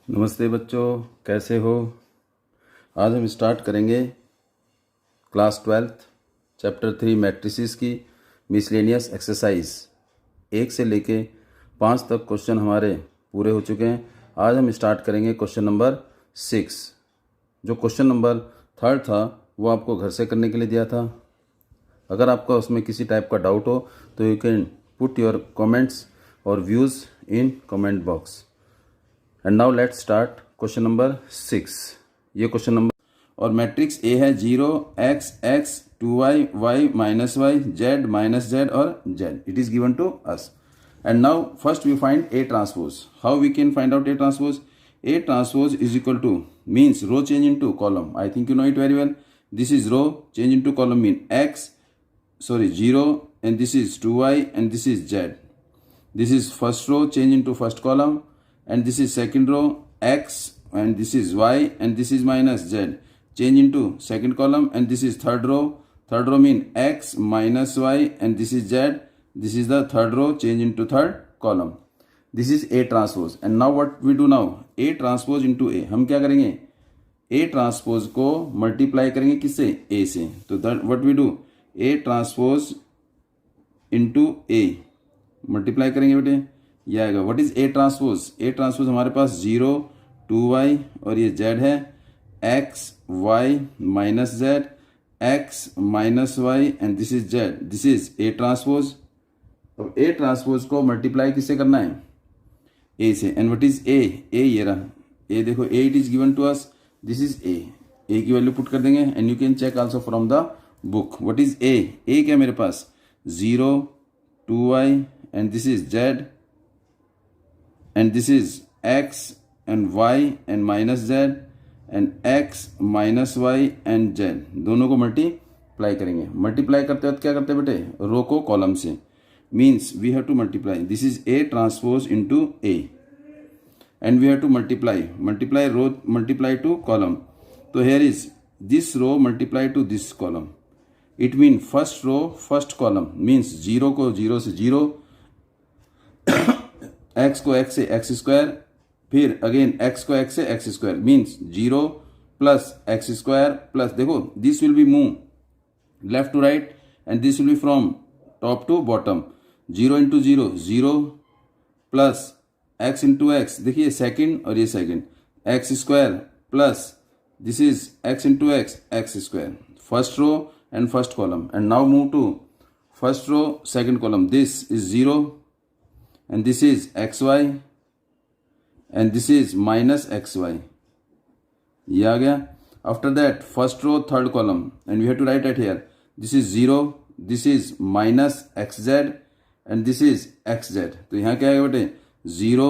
नमस्ते बच्चों, कैसे हो। आज हम स्टार्ट करेंगे क्लास 12th चैप्टर 3 मैट्रिसेस की मिसलेनियस एक्सरसाइज। 1 से लेके 5 तक क्वेश्चन हमारे पूरे हो चुके हैं। आज हम स्टार्ट करेंगे क्वेश्चन नंबर 6। जो क्वेश्चन नंबर 3 था वो आपको घर से करने के लिए दिया था। अगर आपका उसमें किसी टाइप का डाउट हो तो you can put your comments और व्यूज़ इन comment box. And now let's start question number 6। ये क्वेश्चन नंबर और मैट्रिक्स ए है 0 x x 2y y minus Y z minus z और z। It is given to us. And now first we find A transpose. How we can find out A transpose? A transpose is equal to means row change into column. I think you know it very well. This is row change into column mean x 0 and this is 2y and this is z. This is first row change into first column and this is second row x and this is y and this is minus z change into second column and this is third row mean x minus y and this is z. This is the third row change into third column. This is A transpose. And now what we do now? A transpose into A. हम क्या करेंगे? A transpose को multiply करेंगे किससे? A से। तो what we do? A transpose into A multiply करेंगे बेटे, ये आएगा। What is A transpose? A transpose हमारे पास 0 2y और ये z है x y minus z x minus y and this is z। This is A transpose. अब A transpose को मल्टीप्लाई किससे करना है? ए से। And what is A? A ये रहा ए, देखो A it is given to us. This is A. A की वैल्यू पुट कर देंगे and you can check also from the book. What is A? A क्या मेरे पास 0 2y and this is z and this is x and y and minus z and x minus y and z। दोनों को multiply करेंगे। Multiply करते वक्त क्या करते हैं बेटे? रो को कॉलम से। Means we have to multiply. This is A transpose into A and we have to multiply row multiply to column. तो here is this row multiply to this column. It mean first row first column means 0 को 0 से 0 x को x से X square, फिर again x को x से X square means 0 plus X square plus, देखो this will be move left to right and this will be from top to bottom. 0 into 0 0 plus x into x, देखिए second और ये second x square plus this is x into x x square. First row and first column and now move to first row second column. This is 0 and this is xy and this is minus xy. ये आ गया। After that first row third column and we have to write it here. This is 0, this is minus xz and this is xz. तो यहाँ क्या है बेटे? 0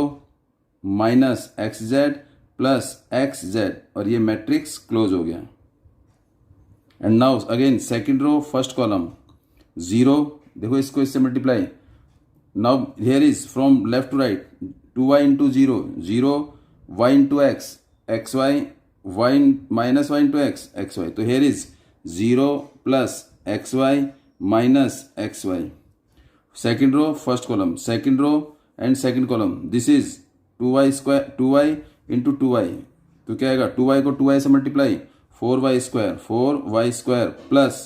minus xz plus xz और ये matrix close हो गया। And now again second row first column 0, देखो इसको इससे मल्टीप्लाई। Now here is from left to right 2y into 0 0 y into x X Y Y minus Y into x X Y. तो हियर इज 0 plus X Y minus X Y. Second row first column second row and second column this is 2y square 2y into 2y। तो क्या आएगा? 2y को 2y से multiply 4y square plus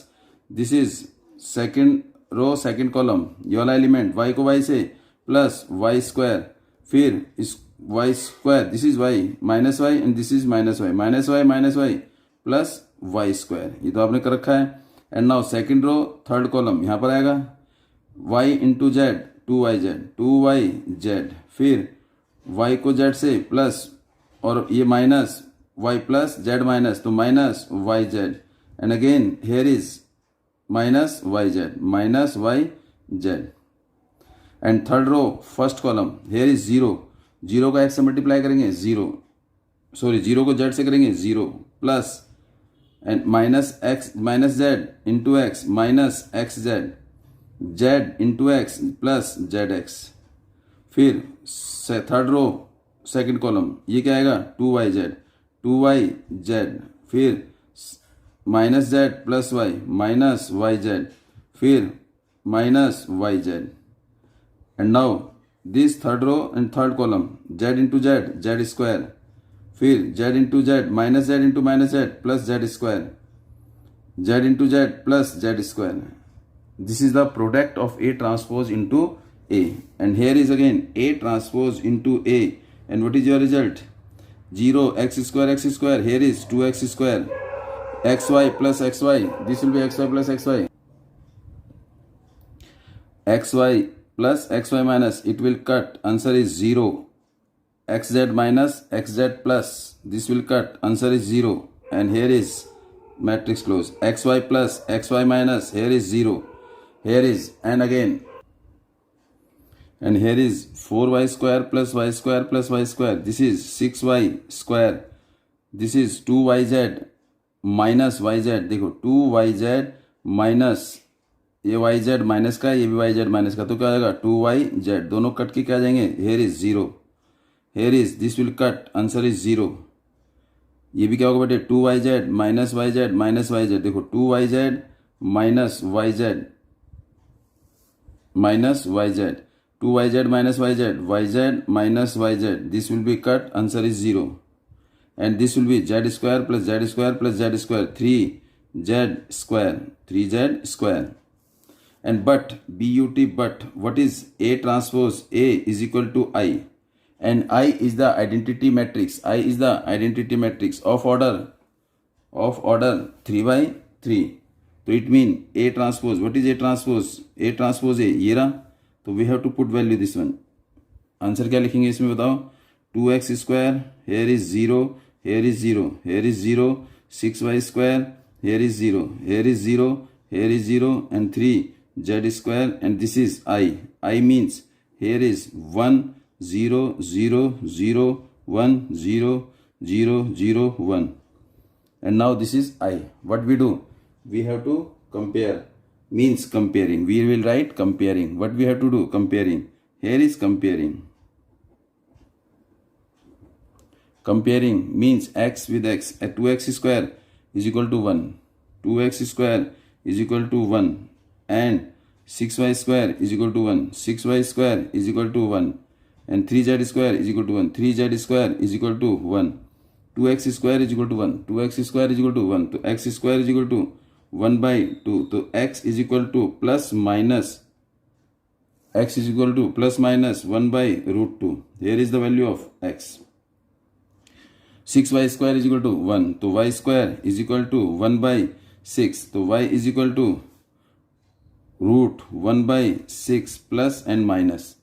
this is second row second column ये वाला element y को y से plus y square, फिर इस y square this is y minus y and this is minus y plus y square. ये तो आपने कर रखा है। And now second row third column यहाँ पर आएगा y into z 2y z, फिर y को z से प्लस और ये minus y plus z minus, तो minus y z and again here is minus y z and third row first column here is 0 का x से multiply करेंगे 0 को z से करेंगे 0 plus and minus x minus z into x minus x z into x plus z x. फिर third row second column ये क्या आएगा? 2yz फिर minus z plus y minus yz फिर minus yz। And now this third row and third column z into z square फिर z into z minus z into minus z plus z square, z into z plus z square. This is the product of A transpose into A, and here is again A transpose into A, and what is your result? 0 x square, here is 2x square, xy plus xy, this will be xy plus xy, xy plus xy minus, it will cut, answer is 0, xz minus xz plus, this will cut, answer is 0, and here is matrix close, xy plus xy minus, here is 0, here is, and again, and here is 4y square plus y square plus y square, this is 6y square, this is 2yz minus yz, देखो 2yz minus, ये yz minus का, ये भी yz minus का, तो क्या आ जाएगा 2yz, दोनों कट के क्या आ जाएंगे, here is 0, here is, this will cut, answer is 0. ये भी क्या होगा बेटे 2yz माइनस yz, देखो 2yz minus yz minus yz, 2yz minus yz, yz minus yz, this will be cut, answer is 0, and this will be z square plus z square plus z square, 3z square, and but what is A transpose A is equal to I, and I is the identity matrix, of order 3 by 3. तो it mean A transpose, what is A transpose A, ये रहा, तो we have to put value this one. Answer क्या लिखेंगे इसमें बताओ, 2x square, here is 0, here is 0, here is 0, 6y square, here is 0, here is 0, here is 0, and 3z square, and this is I means here is 1 0 0 0 1 0 0 0 1, and now this is I. What we do? We have to compare, means comparing, we will write comparing. What we have to do? Comparing. Here is comparing means x with x, at 2x square is equal to 1, 2x square is equal to 1, and 6y square is equal to 1, 6y square is equal to 1, and 3z square is equal to 1, 3z square is equal to 1, 2x square is equal to 1, 2x square is equal to 1, तो x square is equal to 1 by 2, तो x is equal to plus minus 1 by root 2. Here is the value of x. 6y square is equal to 1, तो y square is equal to 1 by 6, तो y is equal to root 1 by 6 plus and minus.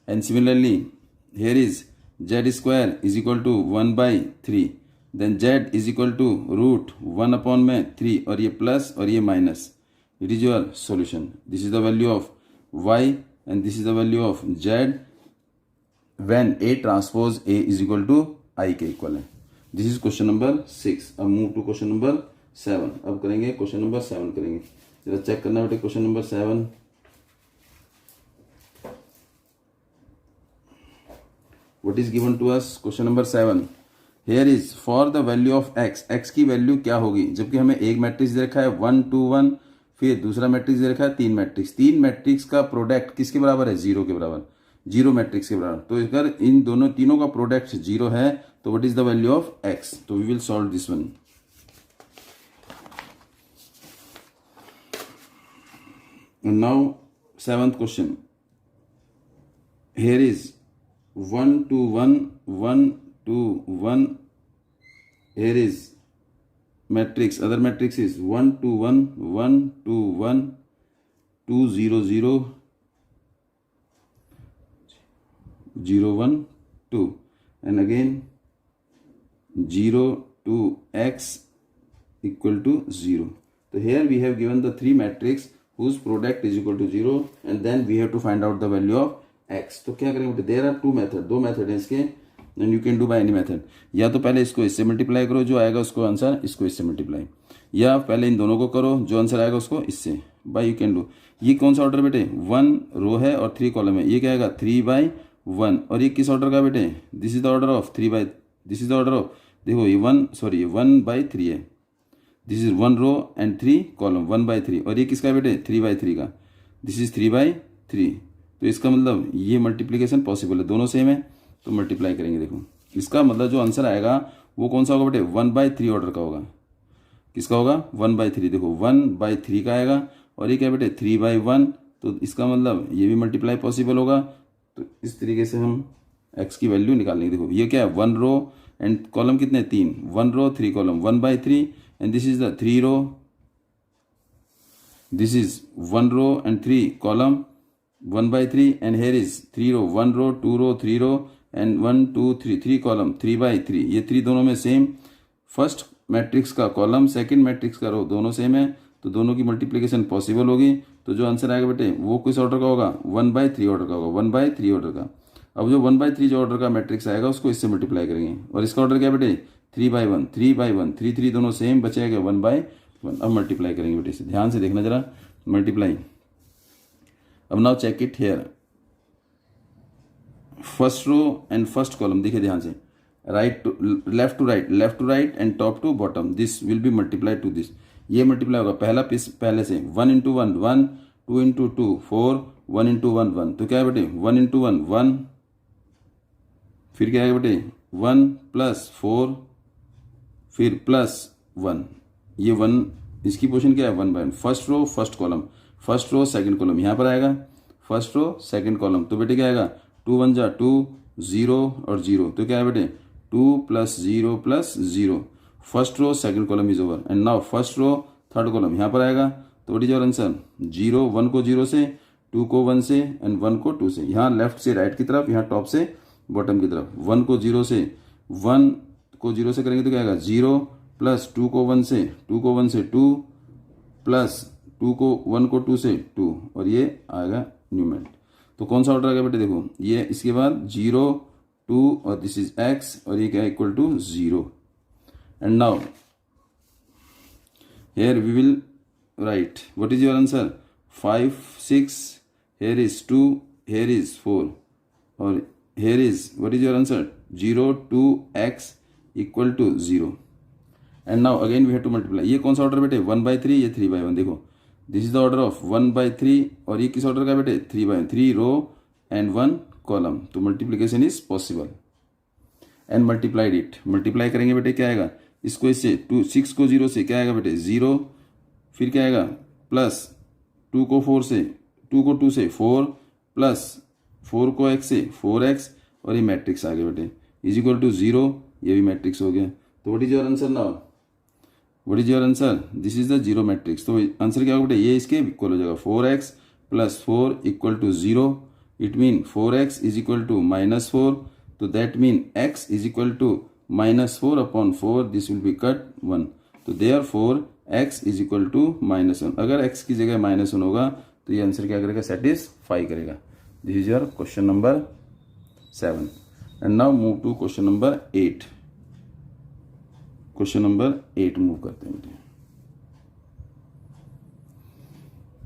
And similarly, here is z square is equal to 1 by 3. Then z is equal to root 1 upon में 3, और ये plus और ये minus. It is your solution. This is the value of y and this is the value of z when A transpose A is equal to I के equal है. This is question number 6. अब move to question number 7. अब करेंगे question number 7 करेंगे. जरा check करना बेटे question number 7. What is given to us? Question number 7. Here is for the value of x की वैल्यू क्या होगी, जबकि हमें एक मैट्रिक्स दे रखा है 1 2 1, फिर दूसरा मैट्रिक्स दे रखा है 3 मैट्रिक्स का प्रोडक्ट किसके बराबर है, 0 के बराबर, 0 मैट्रिक्स के बराबर. तो अगर इन तीनों का प्रोडक्ट 0 है तो what is the value of x, तो we will solve this one. Now 7th question. Here is 1 2 1 1 2 1. Here is matrix, other matrix is 1 2 1 1 2 1 2 0 0 0 1 2, and again 0 2 x equal to 0. So here we have given the 3 matrix whose product is equal to 0, and then we have to find out the value of x. तो क्या करेंगे, there are 2 method, 2 method है इसके, and you can do by any method. या तो पहले इसको इससे मल्टीप्लाई करो, जो आएगा उसको आंसर, इसको इससे मल्टीप्लाई, या पहले इन दोनों को करो, जो आंसर आएगा उसको इससे, बाय यू कैन डू. ये कौन सा ऑर्डर बेटे, 1 रो है और 3 कॉलम है, ये क्या आएगा 3/1, और ये किस ऑर्डर का बेटे, this is the order of 3/, this is the order of, देखो ये 1/3 है, this is 1 row and 3 column 1/3, और ये किसका बेटे 3/3 का, दिस इज 3/3. तो इसका मतलब ये मल्टीप्लीकेशन पॉसिबल है, दोनों सेम है तो मल्टीप्लाई करेंगे. देखो इसका मतलब जो आंसर आएगा वो कौन सा होगा बेटे, 1/3 ऑर्डर का होगा। किसका होगा, 1/3। देखो 1/3 का आएगा और ये क्या बेटे 3/1, तो इसका मतलब ये भी मल्टीप्लाई पॉसिबल होगा। तो इस तरीके से हम x की वैल्यू निकालेंगे। देखो ये क्या है, 1 रो एंड कॉलम कितने, 3, 1 row 3 column, 1/3 and this is the 3 row, this is 1 row and 3 column, 1/3 and here is 3 row, 1 row 2 row 3 row and 1 2 3 3 column, 3/3। ये 3 दोनों में सेम, फर्स्ट मैट्रिक्स का कॉलम सेकंड मैट्रिक्स का रो दोनों सेम है, तो दोनों की मल्टीप्लिकेशन पॉसिबल होगी। तो जो आंसर आएगा बेटे वो किस ऑर्डर का होगा, 1/3 ऑर्डर का होगा, 1/3 ऑर्डर का। अब जो 1/3 जो ऑर्डर का मैट्रिक्स आएगा उसको इससे मल्टीप्लाई करेंगे, और इसका ऑर्डर क्या बेटे 3/1, 3/1, 3 3 दोनों सेम, बचेगा 1/1। अब मल्टीप्लाई करेंगे बेटे, इसे ध्यान से देखना जरा, मल्टीप्लाई। अब now check it here, first row and first column, देखिए ध्यान से, right to left to right, left to right and top to bottom, this will be multiply to this. ये मल्टीप्लाई होगा, पहला पीस पहले से 1 × 1 1, 2 × 2 4, 1 × 1 1, तो क्या है बेटे 1 × 1 1, फिर क्या है बेटे 1 + 4, फिर +1, ये 1, इसकी पोजीशन क्या है 1/1। First row first column, first row second column यहाँ पर आएगा, फर्स्ट रो सेकंड कॉलम, तो बेटे क्या आएगा 2 1 जा 2, 0 और 0, तो क्या है बेटे 2 + 0 + 0, first row second column is over and now first row third column यहाँ पर आएगा। तो व्हाट इज योर आंसर, 0 1 को 0 से, 2 को 1 से एंड 1 को 2 से, यहाँ लेफ्ट से राइट की तरफ, यहाँ टॉप से बॉटम की तरफ। 1 को 0 से, 1 को 0 से करेंगे तो क्या आएगा 0 प्लस 2 को 1 से, 2 को 1 से 2 प्लस 2 को 1 को 2 से 2, और ये आएगा न्यूमेंट। तो कौन सा ऑर्डर आ गया बेटे, देखो ये इसके बाद 0 2 और दिस इज x, और ये क्या है equal to 0। And now here we will write what is your answer, 5 6, here is 2, here is 4, और here is what is your answer 0 2 x equal to 0। And now again we have to multiply. ये कौन सा order बेटे 1/3, ये 3/1, देखो this is the order of 1/3, और ये किस ऑर्डर का बेटे 3/1, 3 रो एंड 1 कॉलम, तो multiplication is possible and multiplied it. Multiply करेंगे बेटे क्या आएगा, इसको इससे 6 को 0 से क्या आएगा बेटे 0, फिर क्या आएगा प्लस 2 को 4 से, 2 को 2 से 4, प्लस 4 को x से 4x, और ये मैट्रिक्स आ गया बेटे इज इक्वल टू 0, ये भी मैट्रिक्स हो गया। तो what is your answer now, what is your answer, this is the 0 matrix. तो आंसर क्या होगा बेटे, ये इसके इक्वल हो जाएगा, 4x + 4 equal to 0, it mean 4x is equal to -4, तो that mean x is equal to -4/4, this will be cut 1, तो therefore x is equal to -1। अगर x की जगह -1 होगा तो ये आंसर क्या करेगा, सेटिस्फाई करेगा। This is your question number 7। And now move to question number 8। Question number 8 मूव करते हैं बेटे।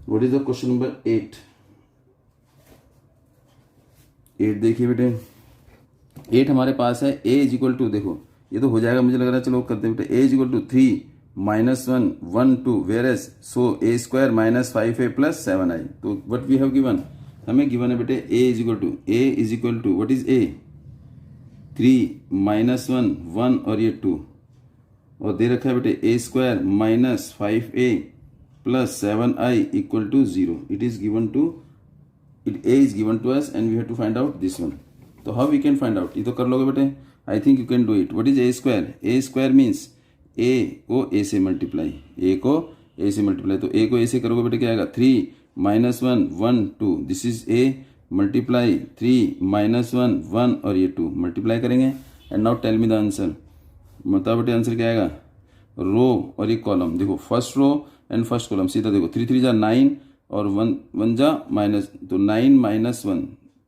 What is the question number 8? 8 देखिए बेटे, 8 हमारे पास है a इज इक्वल टू, देखो ये तो हो जाएगा मुझे लग रहा है, चलो करते हैं बेटे, a is equal to 3 -1 1 2, whereas so a² - 5a + 7i। तो व्हाट वी हैव गिवन, हमें गिवन है बेटे a is equal to what is a, 3 -1 1 और ये 2, और दे रखा है बेटे a² - 5a + 7i equal to 0। It is given to, a is given to us and we have to find out this one. तो how we can find out, ये तो कर लोगे बेटे, I think you can do it. What is a²? a² means a को a से multiply, a को a से मल्टीप्लाई, तो a को a से करोगे बेटे क्या आएगा 3 -1 1 2, दिस इज a मल्टीप्लाई 3 -1 1 और ये 2 मल्टीप्लाई करेंगे। And now tell me the answer, बताओ बेटे आंसर क्या आएगा, रो और ये कॉलम, देखो first row and first column, सीधा देखो 3 3 जा 9 और 1 1 जा माइनस, तो 9 - 1,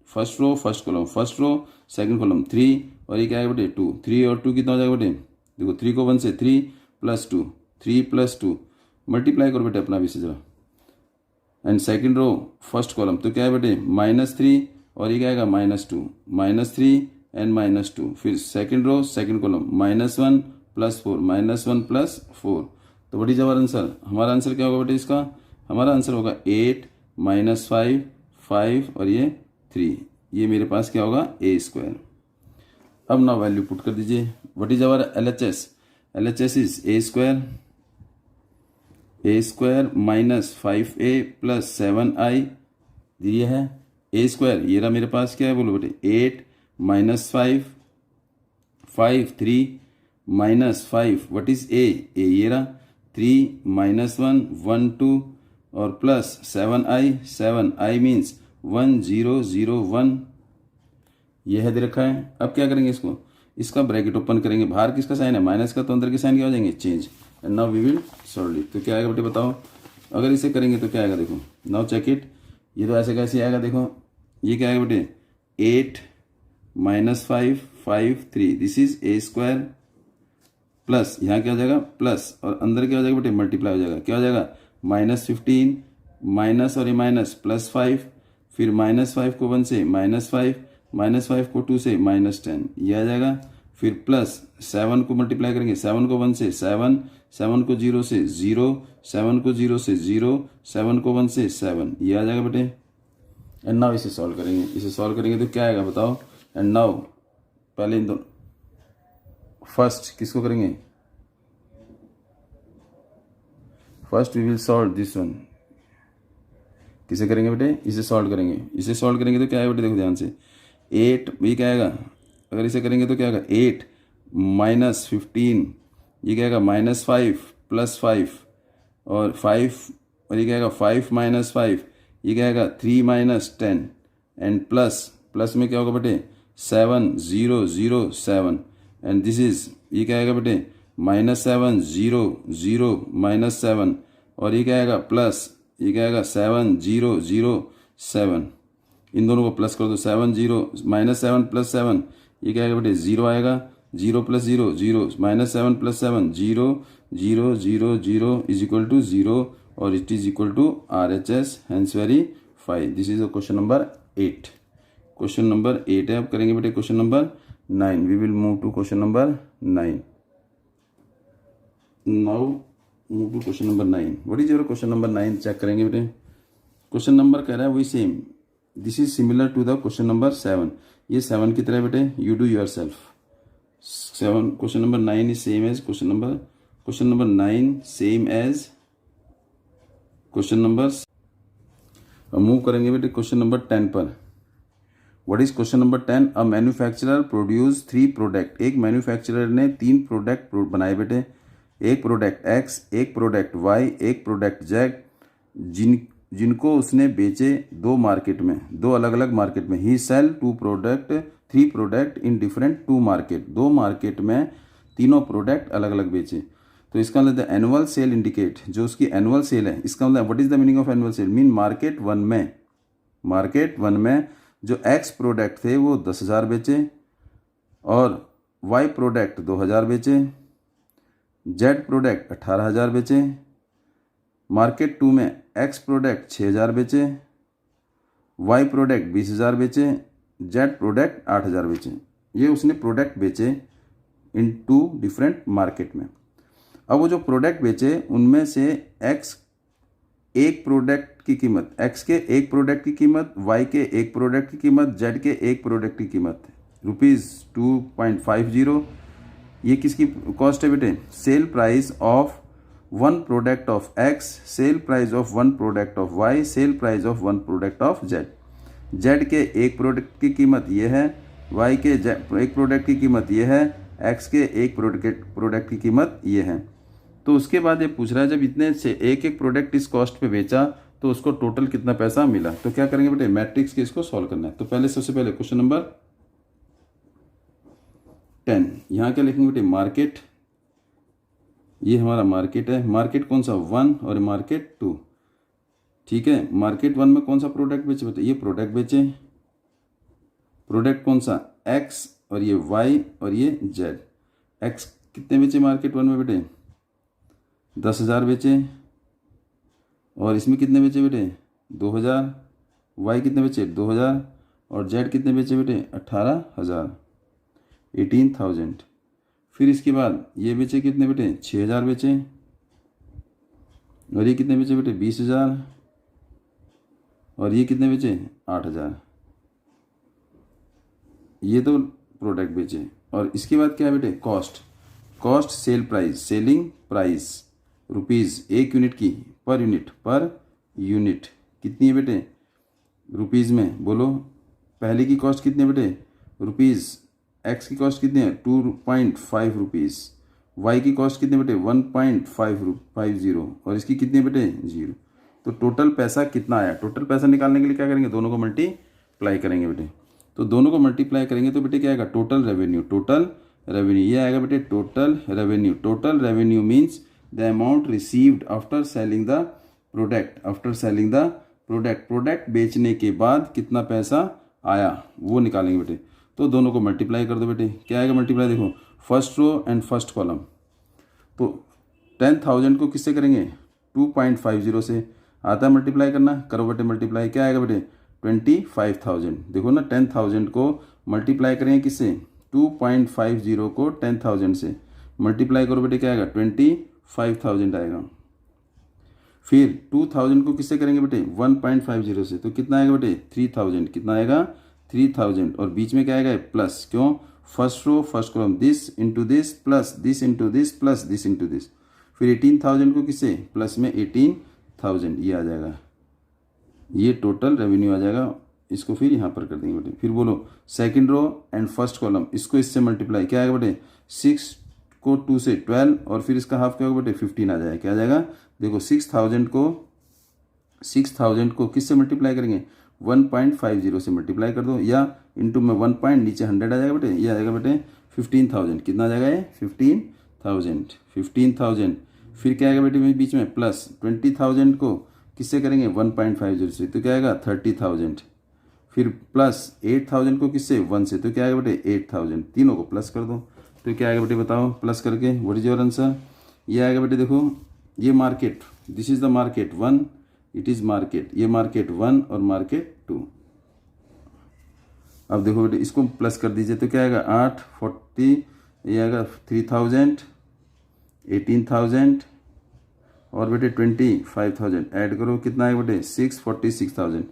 first row first column, first row second column 3, और ये क्या है बेटे 2, 3 और 2 कितना हो जाएगा बेटे, देखो 3 को 1 से 3 + 2, 3 + 2, मल्टीप्लाई करो बेटे अपना भी से जरा। And second row first column, तो क्या है बेटे -3, और ये क्या आएगा -2, -3 एंड -2, फिर सेकंड रो सेकंड कॉलम -1 + 4, -1 + 4, तो व्हाट इज आवर आंसर, हमारा आंसर क्या होगा बेटे इसका, हमारा आंसर होगा 8 - 5 5 और ये 3, ये मेरे पास क्या होगा a²। अब ना वैल्यू पुट कर दीजिए। What is our LHS? LHS is a square minus 5a plus 7i, ये है ए स्क्वायर। ये रहा मेरे पास, क्या है बोलो बेटे, 8 माइनस 5, 3 माइनस 5, व्हाट इज ए ये रहा 3 माइनस 1, 1 2 और प्लस 7i मीन्स 1 0 0 1, ये है दे रखा है। अब क्या करेंगे, इसको इसका ब्रैकेट ओपन करेंगे, बाहर किसका साइन है माइनस का, तो अंदर के साइन क्या हो जाएंगे change, and now we will solve it. तो क्या आएगा बेटे बताओ, अगर इसे करेंगे तो क्या आएगा, देखो नाउ चेक इट। ये तो ऐसे कैसे आएगा, देखो ये क्या आएगा बेटे 8 minus 5 5 3, this is a square plus यहाँ क्या हो जाएगा प्लस, और अंदर क्या हो जाएगा बेटे मल्टीप्लाई हो जाएगा, क्या हो जाएगा -15 माइनस और ये माइनस प्लस 5, फिर -5 को 1 से -5, -5 को 2 से -10, ये आ जाएगा। फिर प्लस 7 को मल्टीप्लाई करेंगे, 7 को 1 से 7, 7 को 0 से 0, 7 को 0 से 0, 7 को 1 से 7, ये आ जाएगा बेटे। एंड नाउ इसे सॉल्व करेंगे, इसे सॉल्व करेंगे तो क्या आएगा बताओ। एंड नाउ पहले इन दोनों फर्स्ट किसको करेंगे, first we will solve this one. किसे करेंगे बेटे, इसे सॉल्व करेंगे। इसे सॉल्व करेंगे तो क्या आएगा बेटे, देखो ध्यान से 8, ये क्या आएगा, अगर इसे करेंगे तो क्या आएगा 8 माइनस 15, ये क्या आएगा -5 प्लस 5 और 5, और ये क्या आएगा 5 माइनस 5, ये क्या आएगा 3 माइनस 10, एंड प्लस में क्या होगा बेटे 7 0 0 7, एंड दिस इज, ये क्या आएगा बेटे -7 0 0 माइनस 7, और ये क्या आएगा प्लस, ये क्या आएगा 7 0 0 7, इन दोनों को प्लस कर दो, 7 0 -7 प्लस 7, ये क्या आएगा बेटे 0 आएगा, 0 plus 0 0, -7 plus 7 0 0 0 0 is equal to 0, और it is equal to RHS, hence verify. This is question number 8। Question number 8 है। अब करेंगे बेटे question number 9। We will move to question number 9। Now move to question number 9। What is your question number 9? Check करेंगे बेटे। Question number कह रहा है वही same, this is similar to the question number 7। ये 7 की तरह बेटे, you do yourself. 7 question number 9 is same as question number 9 same as question number. Move करेंगे बेटे क्वेश्चन नंबर 10 पर। What is question number 10? A manufacturer produce 3 product. एक manufacturer ने 3 product बनाए बेटे, एक प्रोडक्ट X, एक प्रोडक्ट Y, एक प्रोडक्ट Z, जिनको उसने बेचे दो अलग अलग मार्केट में। He sell 3 product in different 2 market. 2 market में तीनों प्रोडक्ट अलग अलग बेचे। तो इसका मतलब एनुअल सेल इंडिकेट, जो उसकी एनुअल सेल है, इसका मतलब what is the meaning of annual sale? Mean market one में जो X प्रोडक्ट थे वो 10,000 बेचे, और Y प्रोडक्ट 2,000 बेचे, Z प्रोडक्ट 18,000 बेचे। मार्केट 2 में X प्रोडक्ट 6,000 बेचे, Y प्रोडक्ट 20,000 बेचे, Z प्रोडक्ट 8,000 बेचे। ये उसने प्रोडक्ट बेचे इन 2 डिफरेंट मार्केट में। अब वो जो प्रोडक्ट बेचे उनमें से X एक प्रोडक्ट की कीमत, X के एक प्रोडक्ट की कीमत, Y के एक प्रोडक्ट की कीमत, Z के एक प्रोडक्ट की कीमत ₹2.50। ये किसकी कॉस्ट है बेटे? Sale price of 1 product of X, sale price of 1 product of Y, sale price of 1 product of Z। Z के एक प्रोडक्ट की कीमत ये है, Y के एक प्रोडक्ट की कीमत ये है, X के एक प्रोडक्ट की कीमत ये है। तो उसके बाद ये पूछ रहा है जब इतने से एक एक प्रोडक्ट इस कॉस्ट पे बेचा तो उसको टोटल कितना पैसा मिला। तो क्या करेंगे बेटे, मैट्रिक्स के इसको सॉल्व करना है। तो पहले सबसे पहले क्वेश्चन नंबर 10, यहाँ क्या लिखेंगे बेटे, मार्केट। ये हमारा मार्केट है। मार्केट कौन सा? 1 और मार्केट 2। ठीक है, मार्केट 1 में कौन सा प्रोडक्ट बेचे बेटे? ये प्रोडक्ट बेचे। प्रोडक्ट कौन सा? X, और ये Y, और ये Z। X कितने बेचे मार्केट 1 में बेटे? 10,000 बेचे। और इसमें कितने बेचे बेटे? 2,000। Y कितने बेचे? 2,000। और Z कितने बेचे बेटे? 18,000, 18,000। फिर इसके बाद ये बेचे कितने बेटे? 6,000 बेचे। और ये कितने बेचे बेटे? 20,000। और ये कितने बेचे? 8,000। ये तो प्रोडक्ट बेचे। और इसके बाद क्या है बेटे, cost. Cost sale price, selling price rupees, एक यूनिट की, पर यूनिट कितनी है बेटे रुपीज़ में, बोलो। पहले की कॉस्ट कितनी है बेटे रुपीज़, एक्स की कॉस्ट कितनी है 2.5 रुपीज़, वाई की कॉस्ट कितनी बेटे 1.50 और इसकी कितनी है बेटे 0। तो टोटल पैसा कितना आया, टोटल पैसा निकालने के लिए क्या करेंगे, दोनों को मल्टीप्लाई करेंगे बेटे। तो दोनों को मल्टीप्लाई करेंगे तो बेटे क्या आएगा, टोटल रेवेन्यू ये आएगा बेटे total revenue. Total revenue means the amount received after selling the product, product बेचने के बाद कितना पैसा आया वो निकालेंगे बेटे। तो दोनों को मल्टीप्लाई कर दो बेटे, क्या आएगा मल्टीप्लाई, देखो first row and first column. तो 10,000 को किससे करेंगे 2.50 से, आता है मल्टीप्लाई करना, करो बेटे मल्टीप्लाई, क्या आएगा बेटे 25,000। देखो ना 10,000 को मल्टीप्लाई करेंगे किससे 2.50 को 10,000 से मल्टीप्लाई करो बेटे, क्या आएगा 25,000 आएगा। फिर 2,000 को किससे करेंगे बेटे 1.50 से, तो कितना आएगा बेटे 3,000, कितना आएगा 3,000 और बीच में क्या आएगा प्लस, क्यों, first row first column, this into this plus this into this plus this into this. फिर 18,000 को किससे प्लस में 18,000, ये आ जाएगा, ये टोटल रेवेन्यू आ जाएगा। इसको फिर यहाँ पर कर देंगे बेटे। फिर बोलो second row and first column, इसको इससे मल्टीप्लाई, क्या आएगा बेटे 6 को 2 से 12 और फिर इसका हाफ क्या होगा बेटे 15 आ जाएगा, क्या आ जाएगा, देखो 6,000 को किससे मल्टीप्लाई करेंगे 1.50 से मल्टीप्लाई कर दो, या इंटू में 1 पॉइंट नीचे 100 आ जाएगा बेटे, ये आ जाएगा बेटे 15,000, कितना आ जाएगा ये 15,000। फिर क्या आएगा बेटे बीच में प्लस 20,000 को किससे करेंगे 1.50 से, तो क्या आएगा 30,000। फिर प्लस 8,000 को किससे 1 से, तो क्या आएगा बेटे 8,000। तीनों को प्लस कर दो तो क्या आएगा बेटे बताओ, प्लस करके व्हाट इज योर आंसर, ये आएगा बेटे। देखो ये market, this is the market 1, it is market, ये मार्केट 1 और मार्केट 2। अब देखो बेटे इसको प्लस कर दीजिए तो क्या आएगा 840, ये आएगा 3,000, 18,000 और बेटे 25,000 ऐड करो, कितना आएगा बेटे 46,000,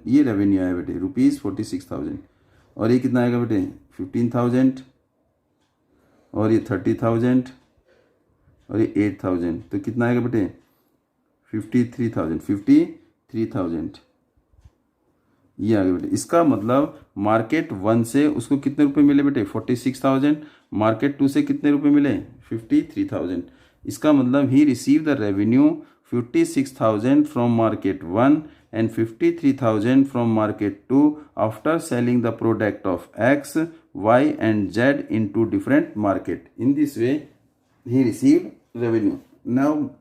ये रेवेन्यू आया बेटे रुपीज़ 46,000। और ये कितना आएगा बेटे 15,000 और ये 30,000 और ये 8,000, तो कितना आएगा बेटे 53,000 ये आ गया बेटे। इसका मतलब मार्केट 1 से उसको कितने रुपए मिले बेटे 46,000, मार्केट 2 से कितने रुपए मिले 53,000। इसका मतलब he receive the revenue 56,000 from market 1 and 53,000 from market 2 after selling the product of X, Y and Z into different market. In this way, he received revenue. Now,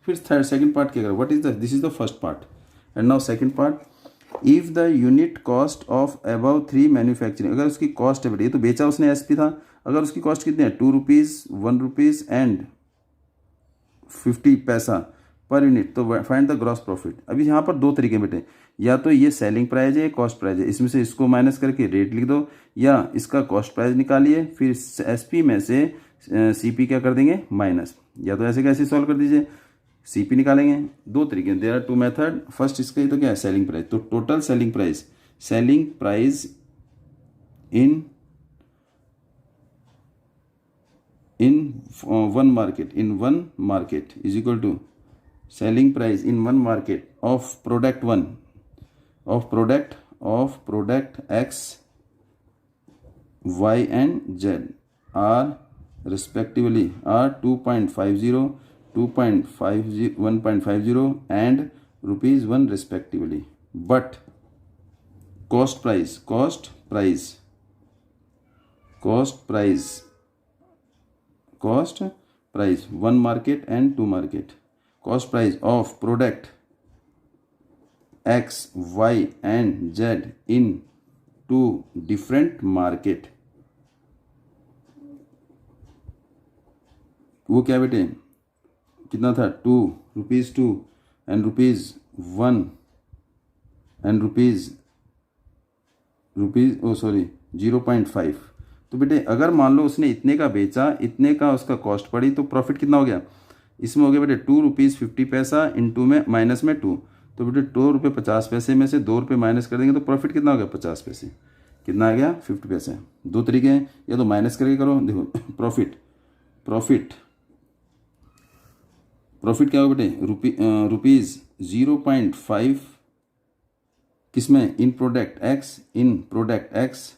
first second part क्या करें? What is the? This is the first part. And now second part. If the unit cost of above 3 manufacturing, अगर उसकी cost है बेटे, ये तो बेचा उसने SP था, अगर उसकी cost कितनी है 2 रुपीज़ 1 रुपीज़ and 50 पैसा पर यूनिट, तो फाइंड द ग्रॉस प्रॉफिट। अभी यहाँ पर दो तरीके बेटे, या तो ये सेलिंग प्राइस है कॉस्ट प्राइस है, इसमें से इसको माइनस करके रेट लिख दो, या इसका कॉस्ट प्राइस निकालिए फिर एसपी में से सीपी क्या कर देंगे माइनस, या तो ऐसे कैसे सॉल्व कर दीजिए सीपी निकालेंगे। दो तरीके, देयर आर 2 मेथड। फर्स्ट इसका तो क्या है सेलिंग प्राइस, तो total selling price in one market is equal to selling price in one market of product X, Y and Z are respectively are 2.50, 1.50 and rupees 1 respectively, but cost price one market and two market, cost price of product X, Y and Z in two different market, वो क्या बेटे कितना था 2 rupees 2 and rupees 1 and rupees 0.5। तो बेटे अगर मान लो उसने इतने का बेचा, इतने का उसका कॉस्ट पड़ी, तो प्रॉफिट कितना हो गया इसमें हो गया बेटे 2 रुपीज़ 50 पैसा इंटू में माइनस में 2, तो बेटे 2 रुपये 50 पैसे में से 2 रुपये माइनस कर देंगे तो प्रॉफिट कितना हो गया 50 पैसे, कितना आ गया 50 पैसे। दो तरीके हैं, या तो माइनस करके करो, देखो प्रॉफिट क्या होगा बेटे, रुपीज़ 0.5 किसमें, इन प्रोडक्ट एक्स,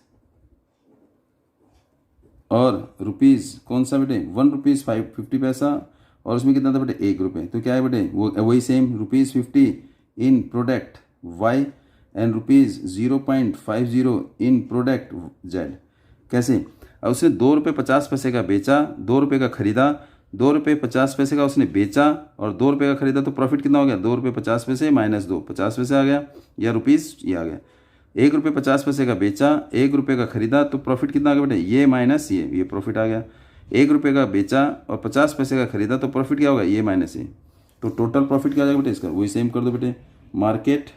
और रुपीज़ कौन सा बेटे, 1 रुपीज़ 50 पैसा, और उसमें कितना था बेटे 1 रुपये। तो क्या है बेटे, वही same rupees 50 in product Y and rupees 0.50 in product Z. कैसे, अब उसने 2 रुपये 50 पैसे का बेचा, 2 रुपये का खरीदा, 2 रुपये 50 पैसे का उसने बेचा और 2 रुपये का खरीदा, तो प्रॉफिट कितना हो गया, 2 रुपये 50 पैसे माइनस 2, 50 पैसे आ गया, या रुपीज़ ये आ गया। 1 रुपये 50 पैसे का बेचा, 1 रुपये का खरीदा, तो प्रॉफिट कितना आ गया बेटे, ये माइनस ये प्रॉफिट आ गया। 1 रुपये का बेचा और 50 पैसे का खरीदा, तो प्रॉफिट क्या होगा, ये माइनस ये। तो टोटल प्रॉफिट क्या आ जाएगा बेटे इसका, वही सेम कर दो बेटे, मार्केट,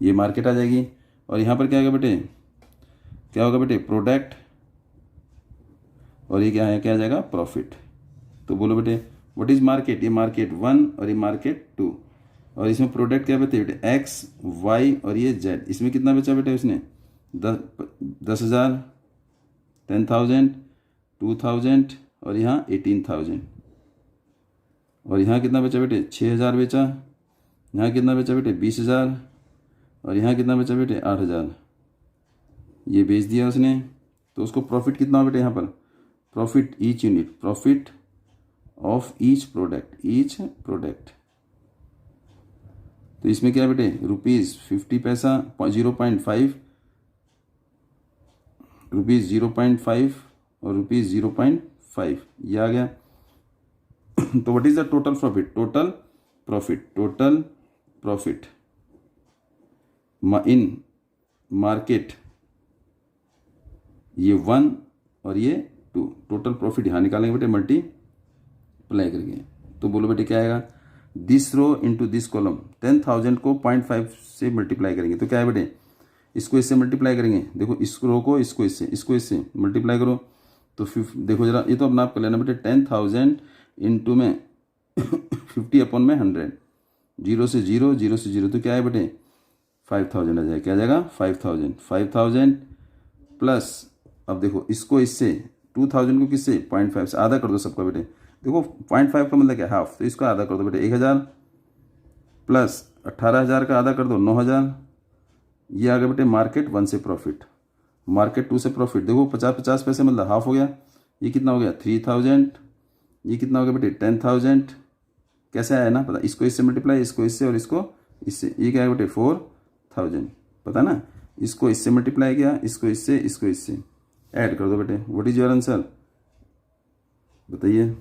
ये मार्केट आ जाएगी, और यहाँ पर क्या आएगा बेटे, क्या होगा बेटे, प्रोडक्ट, और ये क्या है, क्या आ जाएगा, प्रॉफिट। तो बोलो बेटे व्हाट इज मार्केट, ये मार्केट 1 और ये मार्केट 2, और इसमें प्रोडक्ट क्या बेटे एक्स वाई और ये जेड। इसमें कितना बेचा बेटे उसने, 10,000, 10,000, 2,000 और यहाँ 18,000, और यहाँ कितना बेचा बेटे 6,000 बेचा, यहाँ कितना बेचा बेटे 20,000, और यहाँ कितना बेचा बेटे 8,000, ये बेच दिया उसने। तो उसको प्रॉफिट कितना हो बेटे यहाँ पर, profit each unit, profit of each product. तो इसमें क्या बेटे रुपीज़ 50 पैसा, 0.5 रुपीज़ 0.5 और रुपीज़ 0.5, ये आ गया। तो what is the total profit in market, ये 1 और ये 2, टोटल प्रॉफिट यहाँ निकालेंगे बेटे मल्टीप्लाई करके। तो बोलो बेटे क्या आएगा, this row into this column, 10,000 को 0.5 से मल्टीप्लाई करेंगे, तो क्या है बेटे, इसको इससे मल्टीप्लाई करेंगे, देखो इस रो को इसको इससे मल्टीप्लाई करो, तो देखो जरा, ये तो अपना आप कर लेना बेटे, 10,000 इंटू में 50 अपॉन में 100, 0 से 0, तो क्या है बेटे 5,000 आ जाएगा, क्या आ जाएगा 5,000 प्लस, अब देखो इसको इससे 2,000 को किससे 0.5 से आधा कर दो सबका बेटे, देखो 0.5 का मतलब क्या हाफ, तो इसको आधा कर दो बेटे 1,000 प्लस 18,000 का आधा कर दो 9,000, ये आ गया बेटे मार्केट 1 से प्रॉफिट, मार्केट 2 से प्रॉफिट। देखो 50 पैसे मतलब हाफ हो गया, ये कितना हो गया 3,000, ये कितना हो गया बेटे 10,000, कैसे आया ना पता, इसको इससे मल्टीप्लाई, इसको इससे और इसको इससे, ये क्या है बेटे 4,000, पता ना, इसको इससे मल्टीप्लाई किया, इसको इससे ऐड कर दो बेटे, व्हाट इज योर आंसर बताइए,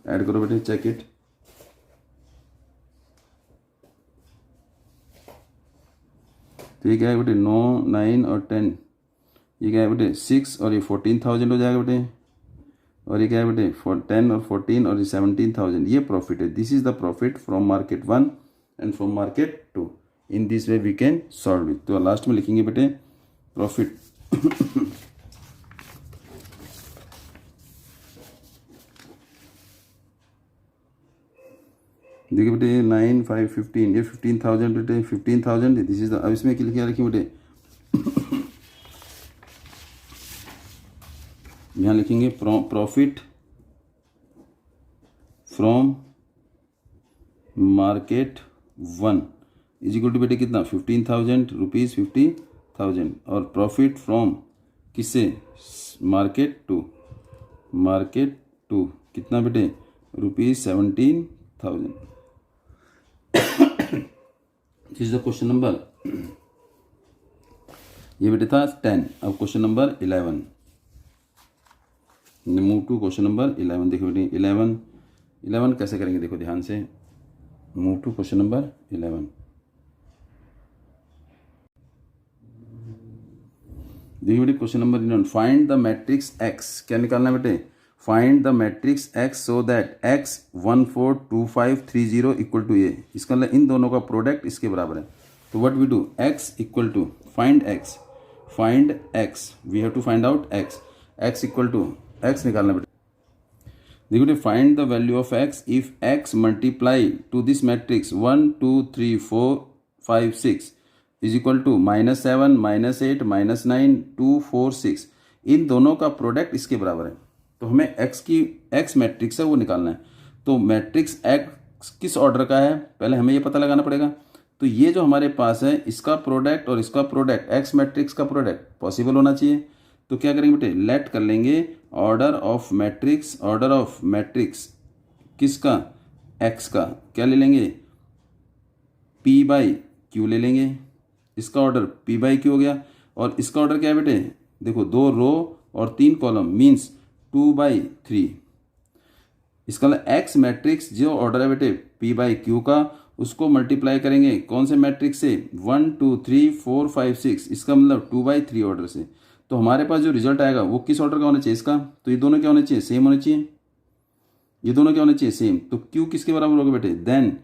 ऐड करो बेटे, चेक इट। तो ये क्या है बेटे 9, 9 और 10, ये क्या है बेटे 6 और ये 14,000 हो जाएगा बेटे, और ये क्या है बेटे 10 और 14 और ये 17,000, ये प्रॉफिट है। This is the profit from market 1 and from market 2, in this way we can solve it. तो लास्ट में लिखेंगे बेटे प्रॉफिट देखिए बेटे 9, 5, 15, ये 15,000 बेटे 15,000, दिस इज द, अब इसमें क्या लिखेंगे बेटे यहाँ लिखेंगे profit from market 1 is equal to बेटे कितना 15,000 रुपीज़ 50,000, और प्रॉफिट फ्रॉम किससे मार्केट 2 कितना बेटे rupees 17,000। This is the question number, ये बेटे था 10। अब question number 11, move to question number 11। देखो बेटे 11 कैसे करेंगे, देखो ध्यान से, मूव टू क्वेश्चन नंबर 11। देखिए बेटे question number 11, find the matrix X, क्या निकालना है बेटे, find the matrix X so that X 1, 4, 2, 5, 3, 0 equal to A, इसका मतलब इन दोनों का प्रोडक्ट इसके बराबर है। तो what we do, x equal to find x, we have to find out x equal to x निकालना बेटे। देखो बेटे find the value of x if x multiply to this matrix 1, 2, 3, 4, 5, 6 is equal to -7 -8 -9 2 4 6, इन दोनों का product इसके बराबर है। तो हमें एक्स मैट्रिक्स है वो निकालना है। तो मैट्रिक्स एक्स किस ऑर्डर का है पहले हमें ये पता लगाना पड़ेगा। तो ये जो हमारे पास है इसका प्रोडक्ट और इसका प्रोडक्ट, एक्स मैट्रिक्स का प्रोडक्ट पॉसिबल होना चाहिए। तो क्या करेंगे बेटे, लेट कर लेंगे ऑर्डर ऑफ मैट्रिक्स किसका, एक्स का, क्या ले लेंगे, पी बाई क्यू ले लेंगे। इसका ऑर्डर पी बाई क्यू हो गया और इसका ऑर्डर क्या है बेटे, देखो 2 रो और 3 कॉलम मीन्स 2/3। इसका मतलब एक्स मैट्रिक्स जो ऑर्डर है बेटे पी बाई क्यू का, उसको मल्टीप्लाई करेंगे कौन से मैट्रिक्स से, 1 2 3 4 5 6, इसका मतलब 2/3 ऑर्डर से। तो हमारे पास जो रिजल्ट आएगा वो किस ऑर्डर का होना चाहिए इसका, तो ये दोनों क्या होने चाहिए, सेम होने चाहिए। ये दोनों क्या होने चाहिए, सेम। तो क्यू किसके बराबर होगा बेटे, then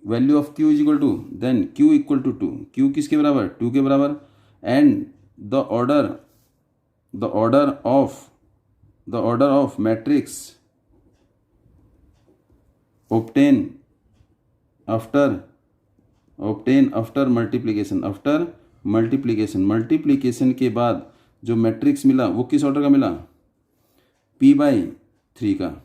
value of q is equal to, then q equal to 2, q किसके बराबर, 2 के बराबर। And the order of matrix obtain after multiplication के बाद जो मैट्रिक्स मिला वो किस ऑर्डर का मिला, p/3 का।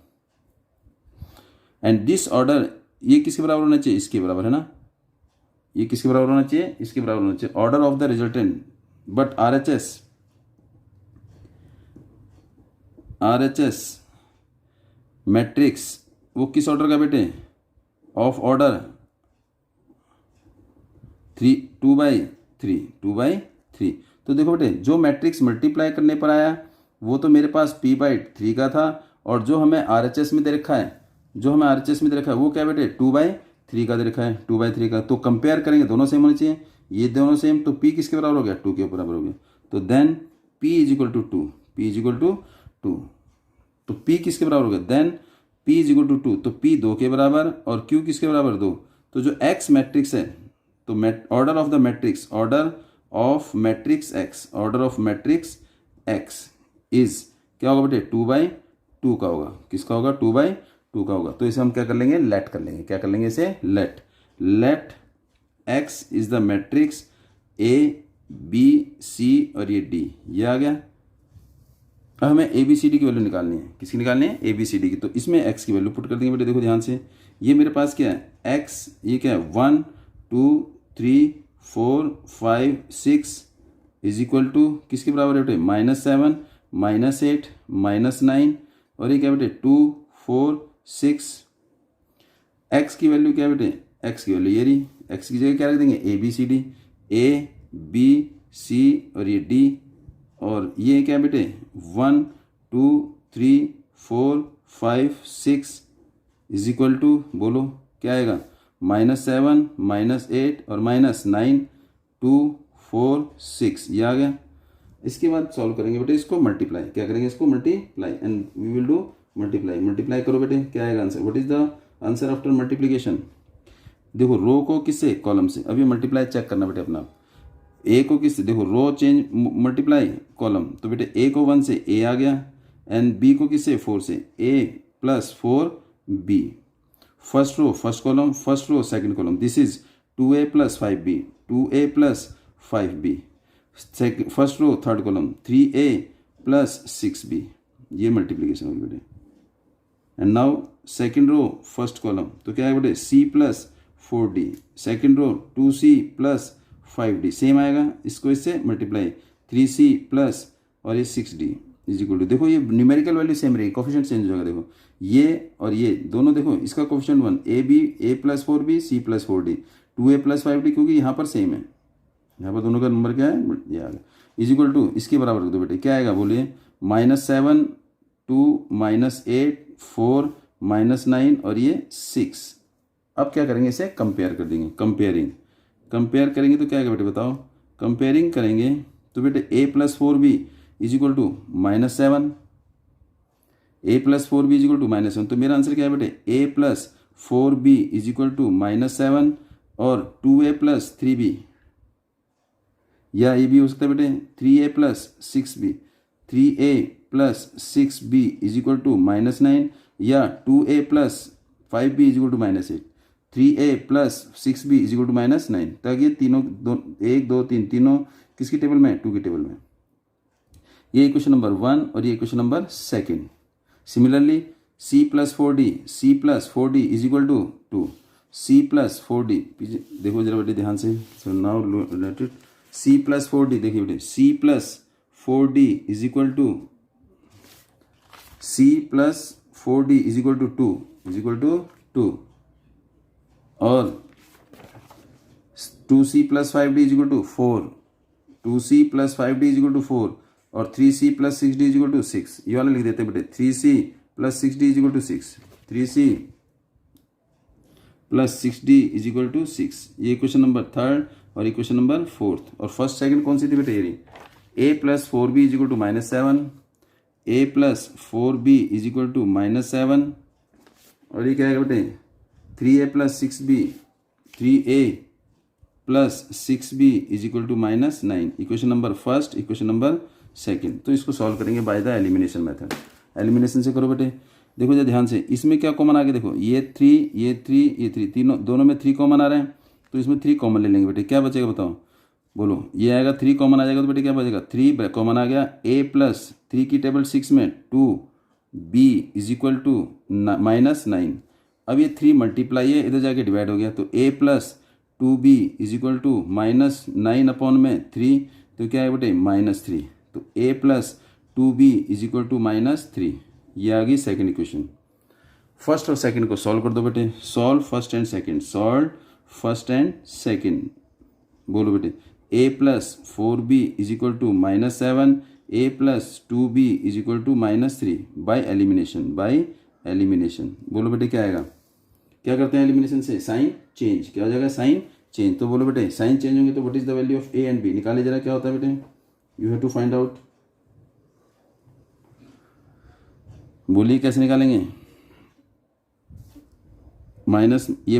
एंड दिस ऑर्डर, ये किसके बराबर होना चाहिए, इसके बराबर है ना, ये किसके बराबर होना चाहिए, इसके बराबर होना चाहिए। Order of the resultant, but RHS matrix वो किस ऑर्डर का बेटे, ऑफ ऑर्डर 2/3। तो देखो बेटे जो मैट्रिक्स मल्टीप्लाई करने पर आया वो तो मेरे पास p/3 का था, और जो हमें RHS में दे रखा है, वो क्या बेटे 2/3 का दे रखा है, 2/3 का। तो कंपेयर करेंगे दोनों सेम होने चाहिए, ये दोनों सेम, तो p किसके बराबर हो गया, 2 के बराबर हो गया। तो then p is equal to 2, तो p किसके बराबर हो गया, then p is equal to 2, तो p 2 के बराबर और q किसके बराबर 2। तो जो x मैट्रिक्स है, तो order of matrix x is क्या होगा बेटे, 2/2 का होगा। किसका होगा, 2/2 का होगा। तो इसे हम क्या कर लेंगे, लेट कर लेंगे। क्या कर लेंगे इसे, let x is the matrix a b c और ये d, ये आ गया। अब हमें ABCD की वैल्यू निकालनी है, किसकी निकालनी है, ABCD की। तो इसमें x की वैल्यू पुट कर देंगे बेटे। देखो ध्यान से, ये मेरे पास क्या है, x, ये क्या है 1 2 3 4 5 6 इज इक्वल टू किसके बराबर है बेटे, -7 -8 -9, और ये क्या बेटे 2 4 6। x की वैल्यू क्या है बेटे, x की वैल्यू ये रही, x की जगह क्या रख देंगे, ABCD, A B C और ये D, और ये क्या बेटे 1 2 3 4 5 6 इज इक्वल टू, बोलो क्या आएगा, -7 -8 और -9 2 4 6, ये आ गया। इसके बाद सॉल्व करेंगे बेटे इसको मल्टीप्लाई, क्या करेंगे इसको multiply, and we will do multiply करो बेटे, क्या आएगा answer, what is the answer after multiplication. देखो रो को किससे, कॉलम से। अभी मल्टीप्लाई चेक करना बेटे अपना, ए को किससे, देखो रो चेंज मल्टीप्लाई कॉलम, तो बेटे ए को 1 से ए आ गया, एंड बी को किससे 4 से, a + 4b। First row first column, first row second column, this is 2a + 5b, 2a + 5b। First row third column 3a + 6b, ये मल्टीप्लीकेशन होगी बेटे। And now second row first column, तो क्या है बेटे c + 4d, second row 2c + 5d, same आएगा। इसको इससे मल्टीप्लाई 3c + और ये 6d इज इक्वल टू, देखो ये न्यूमेरिकल वैल्यू सेम रहेगी, कोफिशिएंट चेंज होगा। देखो ये और ये दोनों, देखो इसका coefficient 1, a + 4b c + 4d, 2a + 5d, क्योंकि यहाँ पर सेम है, यहाँ पर दोनों का नंबर क्या है, ये आ गया, इज इक्वल टू इसके बराबर कर दो बेटे, क्या आएगा बोलिए, -7 2 -8 4 -9 और ये 6। अब क्या करेंगे, इसे कंपेयर कर देंगे, कंपेयर करेंगे तो क्या आएगा बेटे बताओ, कंपेयरिंग करेंगे तो बेटे a + 4b is equal to -7, a + 4b is equal to -7। तो मेरा आंसर क्या है बेटे, a + 4b is equal to -7 और 2a + 3b, या ये भी हो सकता है बेटे 3a + 6b, 3a + 6b is equal to -9, या 2a + 5b is equal to -8, 3a plus 6b is equal to -9। तक ये तीनों 1 2 3 तीनों किसकी टेबल में, 2 की टेबल में। ये इक्वेशन नंबर 1 और ये इक्वेशन नंबर 2। Similarly c plus 4d is equal to 2। c plus 4d, देखो जरा बेटे ध्यान से, so now let it, c plus 4d, देखिए बेटे c plus 4d is equal to, c plus 4d is equal to 2 is equal to 2, और 2c plus 5d is equal to 4, 2c plus 5d is equal to 4, और 3c plus 6d is equal to 6। ये वाला लिख देते हैं बेटे, 3c plus 6d is equal to 6, 3c plus 6d is equal to 6। ये equation number 3 और equation number 4। और फर्स्ट सेकंड कौन सी थी बेटे, ये a plus 4b is equal to -7, a plus 4b is equal to -7, और ये क्या है बेटे 3a plus 6b, 3a plus 6b is equal to -9। Equation number first, equation number second. तो इसको सॉल्व करेंगे by the elimination method. Elimination से करो बेटे, देखो जरा ध्यान से, इसमें क्या कॉमन आ गया, देखो ये 3 ये 3 ये 3, तीनों दोनों में 3 कॉमन आ रहे हैं, तो इसमें 3 कॉमन ले लेंगे बेटे। क्या बचेगा बताओ, बोलो। ये आएगा 3 कॉमन आ जाएगा तो बेटे क्या बचेगा, 3 कॉमन आ गया। a प्लस 3 की टेबल 6 में 2b इज इक्वल टू -9। अब ये 3 मल्टीप्लाई है, इधर जाके डिवाइड हो गया, तो a plus 2b is equal to -9 upon में 3, तो क्या है बेटे -3। तो a plus 2b is equal to -3। ये आ गई सेकेंड इक्वेशन। फर्स्ट और सेकंड को सॉल्व कर दो बेटे, solve first and second, solve first and second. बोलो बेटे, a plus 4b is equal to -7, a plus 2b is equal to -3 by elimination, by elimination. बोलो बेटे क्या आएगा, क्या करते हैं एलिमिनेशन से, साइन चेंज। क्या हो जाएगा, साइन चेंज। तो बोलो बेटे साइन चेंज होंगे तो what is the value of a and b, निकाले जरा क्या होता है बेटे, you have to find out. बोलिए कैसे निकालेंगे, माइनस ये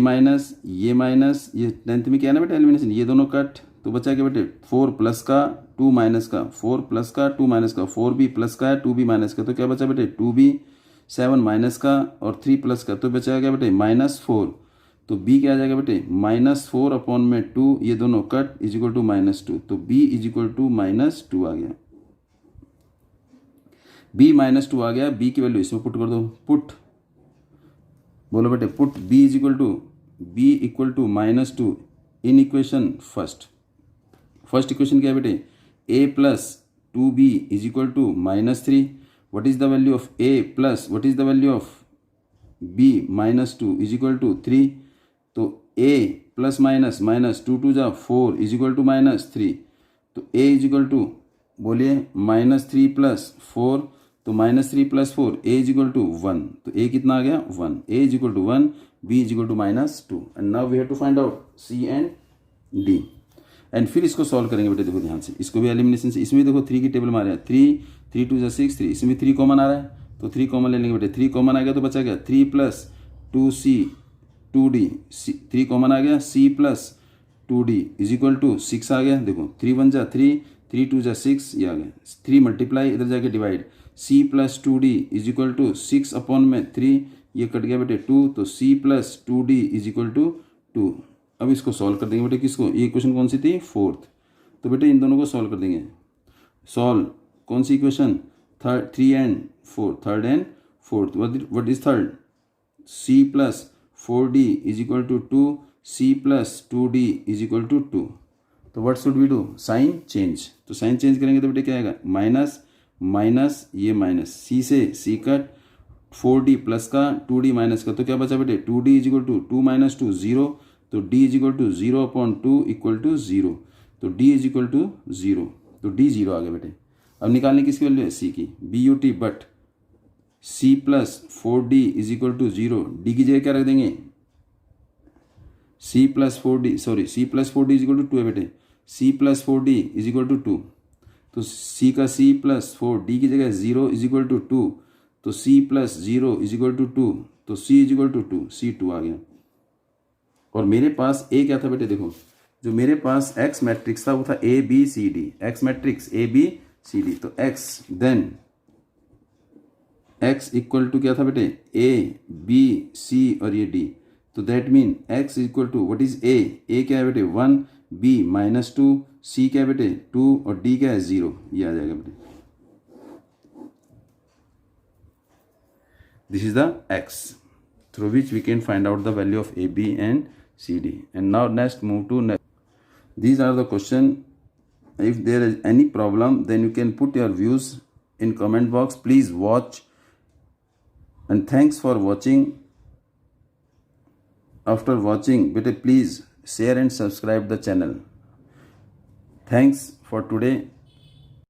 ये 10th में क्या है ना बेटे एलिमिनेशन, ये दोनों कट, तो बचा क्या बेटे 4 प्लस का 2 माइनस का, 4 प्लस का 2 माइनस का, 4b प्लस का है 2b माइनस का, तो क्या बचा बेटे 2b, 7 माइनस का और 3 प्लस का, तो बचा क्या बेटे -4। तो b क्या आ जाएगा बेटे -4 अपॉन में 2, ये दोनों कट इज इक्वल टू -2, तो b इज इक्वल टू -2 आ गया। b -2 आ गया, b की वैल्यू इसमें पुट कर दो, पुट, बोलो बेटे put b is equal to -2 in equation first. First equation क्या है बेटे, a plus 2b is equal to -3। What is the value of a plus what is the value of b -2 is equal to 3। तो a plus minus 2 2 जा 4 is equal to -3, तो a is equal to, बोलिए -3 plus 4, तो -3 plus 4 a is equal to 1, तो a कितना आ गया 1, a is equal to 1, b is equal to -2। And now we have to find out c and d। एंड फिर इसको सॉल्व करेंगे बेटे, देखो ध्यान से, इसको भी एलिमिनेशन से, इसमें देखो 3 की टेबल में आ रहा है, 3 2 6 3, इसमें 3 कॉमन आ रहा है, तो 3 कॉमन ले लेंगे बेटे। 3 कॉमन आ गया तो बचा गया 3 प्लस 2c 2d, 3 कॉमन आ गया, c plus 2d is equal to 6 आ गया। देखो 3 1 जा 3, 3 2 जा 6, ये आ गया। 3 मल्टीप्लाई, इधर जाके divide, c plus 2d is equal to 6 upon में 3, ये कट गया बेटे 2, तो c plus 2d is equal to 2। अब इसको सॉल्व कर देंगे बेटे, किसको, ये इक्वेशन कौन सी थी, फोर्थ, तो बेटे इन दोनों को सॉल्व कर देंगे। सॉल्व कौन सी equation, 3 and 4, third and fourth. What is third, c plus 4d is equal to 2, c plus 2d is equal to 2। तो what should we do, sign change. तो साइन चेंज करेंगे तो बेटे क्या आएगा, माइनस ये माइनस, c से c cut, 4d plus का 2d माइनस का, तो क्या बचा बेटे 2d इज इक्वल टू 2 - 2 0, तो d is equal to 0 upon 2 equal to 0, तो d इज इक्वल टू 0, तो d 0 आ गया बेटे। अब निकालने किसकी वैल्यू है, c की, but but c plus 4d is equal to 0, d की जगह क्या रख देंगे, c plus 4d is equal to 2 है बेटे, c plus 4d is equal to 2, तो c का c प्लस 4, d की जगह 0 इज इक्वल टू 2, तो c plus 0 is equal to 2, तो c is equal to 2, c2 आ गया। और मेरे पास a क्या था बेटे, देखो जो मेरे पास x मैट्रिक्स था वो था a b c d, x matrix a b c d, तो x then x equal to क्या था बेटे a b c और ये d, तो that mean x equal to what is a क्या है बेटे 1, b -2, c क्या है बेटे 2 और d क्या है 0, ये आ जाएगा बेटे. This is the x through which we can find out the value of a, b and c, d. And now next move to next. These are the question. If there is any problem, then you can put your views in comment box. Please watch, and thanks for watching. After watching, please share and subscribe the channel. Thanks for today.